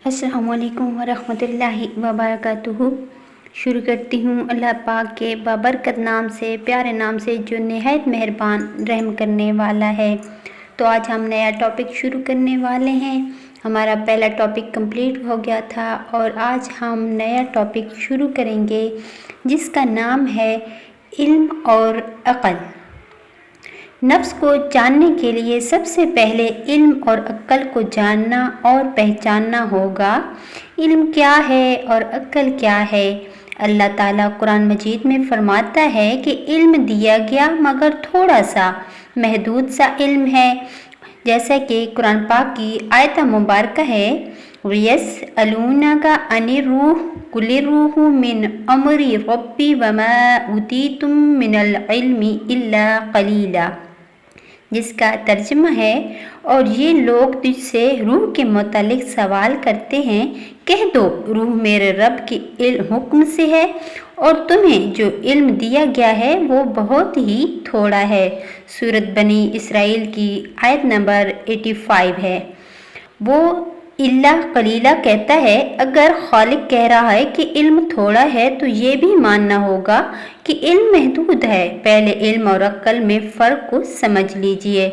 अस्सलामु अलैकुम वरहमतुल्लाहि वबरकातुहू। शुरू करती हूँ अल्लाह पाक के बाबरकत नाम से, प्यारे नाम से, जो निहायत मेहरबान रहम करने वाला है। तो आज हम नया टॉपिक शुरू करने वाले हैं। हमारा पहला टॉपिक कंप्लीट हो गया था और आज हम नया टॉपिक शुरू करेंगे जिसका नाम है इल्म और अक़ल। नफ्स को जानने के लिए सबसे पहले इल्म और अक्ल को जानना और पहचानना होगा। इल्म क्या है और अक्ल क्या है? अल्लाह ताला कुरान मजीद में फरमाता है कि इल्म दिया गया मगर थोड़ा सा, महदूद सा इल्म है। जैसा कि कुरान पाक की आयत मुबारक है, यस्अलूनका अनिर रूह कुलिर रूहु मिन अमरी रब्बी वमा उतीतुम मिनल इल्मी इल्ला कलीला, जिसका तर्जुमा है, और ये लोग तुझसे रूह के मुतालिक सवाल करते हैं, कह दो रूह मेरे रब के हुक्म से है और तुम्हें जो इल्म दिया गया है वो बहुत ही थोड़ा है। सूरत बनी इसराइल की आयत नंबर 85 है। वो इल्ला कलीला कहता है। अगर खालिक कह रहा है कि इल्म थोड़ा है तो ये भी मानना होगा कि इल्म महदूद है। पहले इल्म और अक्ल में फ़र्क को समझ लीजिए।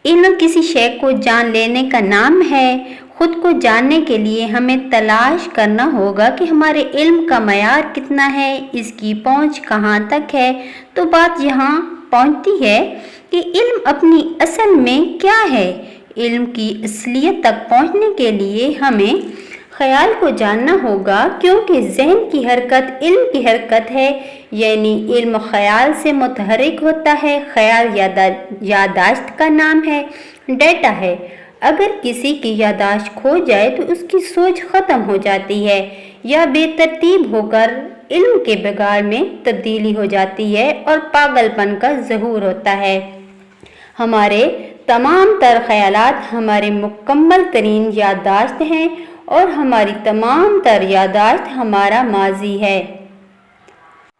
इल्म किसी शय को जान लेने का नाम है। खुद को जानने के लिए हमें तलाश करना होगा कि हमारे इल्म का मयार कितना है, इसकी पहुँच कहाँ तक है। तो बात यहाँ पहुँचती है कि इल्म अपनी असल में क्या है। इल्म की असलियत तक पहुँचने के लिए हमें ख्याल को जानना होगा, क्योंकि जहन की हरकत इल्म की हरकत है, यानी इल्म ख्याल से मुतहरिक होता है। ख्याल यादाश्त का नाम है, डेटा है। अगर किसी की यादाश्त खो जाए तो उसकी सोच ख़त्म हो जाती है या बेतरतीब होकर इल्म के बिगाड़ में तब्दीली हो जाती है और पागलपन का ज़हूर होता है। हमारे तमाम तर ख्यालात हमारे मुकम्मल तरीन यादाश्त हैं और हमारी तमाम तर यादाश्त हमारा माजी है।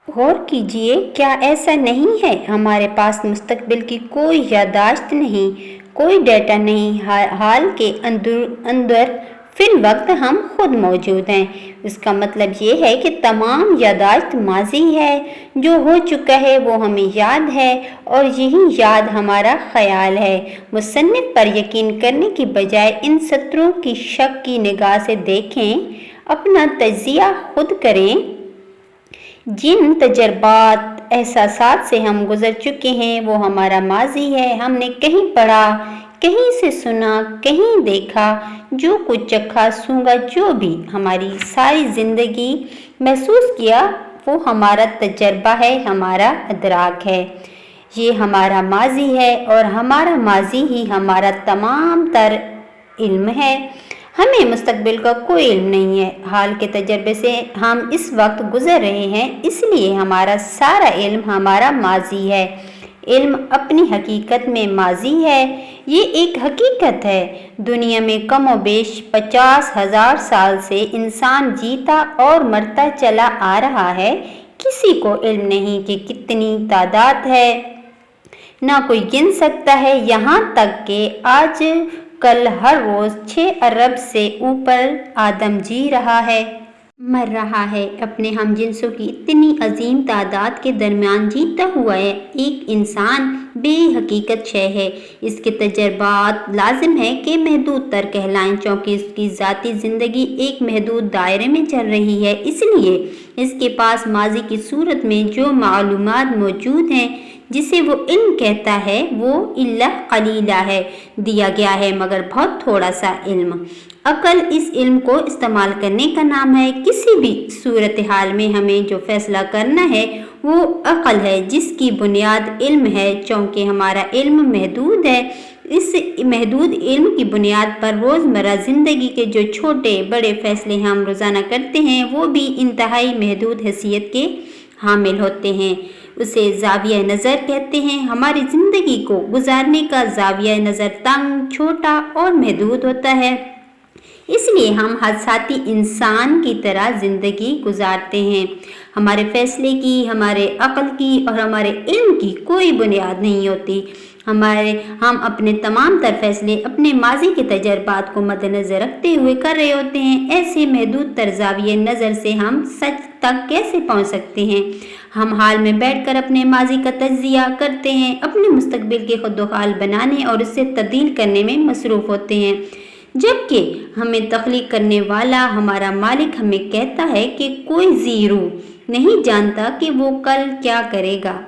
गौर कीजिए, क्या ऐसा नहीं है? हमारे पास मुस्तकबिल की कोई यादाश्त नहीं, कोई डेटा नहीं। हाल के अंदर फिल वक्त हम खुद मौजूद हैं। इसका मतलब ये है कि तमाम यादाश्त माजी है, जो हो चुका है वो हमें याद है और यही याद हमारा ख्याल है। मुसन्निफ पर यकीन करने की बजाय इन सत्रों की शक की निगाह से देखें, अपना तजिया खुद करें। जिन तजर्बात एहसासात से हम गुजर चुके हैं वो हमारा माजी है। हमने कहीं पढ़ा, कहीं से सुना, कहीं देखा, जो कुछ चखा, सूंघा, जो भी हमारी सारी ज़िंदगी महसूस किया वो हमारा तजर्बा है, हमारा अदराक है। ये हमारा माजी है और हमारा माजी ही हमारा तमाम तर इल्म है। हमें मुस्तकबिल का कोई इल्म नहीं है। हाल के तजर्बे से हम इस वक्त गुजर रहे हैं, इसलिए हमारा सारा इल्म हमारा माजी है। इल्म अपनी हकीकत में माजी है, ये एक हकीकत है। दुनिया में कम और बेश 50,000 साल से इंसान जीता और मरता चला आ रहा है। किसी को इल्म नहीं कि कितनी तादाद है, ना कोई गिन सकता है। यहाँ तक कि आज कल हर रोज़ 6 अरब से ऊपर आदम जी रहा है, मर रहा है। अपने हम जिन्सों की इतनी अजीम तादाद के दरमियान जीता हुआ है एक इंसान बेहकीकत शय है। इसके तजर्बात लाजिम है कि महदूद तर कहलाएं, क्योंकि इसकी ज़ाती ज़िंदगी एक महदूद दायरे में चल रही है। इसलिए इसके पास माजी की सूरत में जो मालूमात मौजूद हैं, जिसे वो इल्म कहता है, वो इल्ला कलीला है, दिया गया है मगर बहुत थोड़ा सा इल्म। अकल इस इल्म को इस्तेमाल करने का नाम है। किसी भी सूरत हाल में हमें जो फैसला करना है वो अकल है, जिसकी बुनियाद इल्म है। चूँकि हमारा इल्म महदूद है, इस महदूद इल्म की बुनियाद पर रोज़मर्रा ज़िंदगी के जो छोटे बड़े फ़ैसले हम रोज़ाना करते हैं वो भी इंतहाई महदूद हैसियत के हामिल होते हैं। उसे ज़ाविया नज़र कहते हैं। हमारी ज़िंदगी को गुजारने का ज़ाविया नज़र तंग, छोटा और महदूद होता है, इसलिए हम हादसाती इंसान की तरह ज़िंदगी गुजारते हैं। हमारे फ़ैसले की, हमारे अक़ल की और हमारे इल्म की कोई बुनियाद नहीं होती। ہم اپنے تمام تر فیصلے اپنے ماضی کے تجربات کو مد نظر رکھتے ہوئے کر رہے ہوتے ہیں۔ ایسے محدود تر زاویہ نظر سے ہم سچ تک کیسے پہنچ سکتے ہیں؟ ہم حال میں بیٹھ کر اپنے ماضی کا تجزیہ کرتے ہیں، اپنے مستقبل کے خود و حال بنانے اور اس سے تبدیل کرنے میں مصروف ہوتے ہیں، جبکہ ہمیں تخلیق کرنے والا ہمارا مالک ہمیں کہتا ہے کہ کوئی ذی روح نہیں جانتا کہ وہ کل کیا کرے گا۔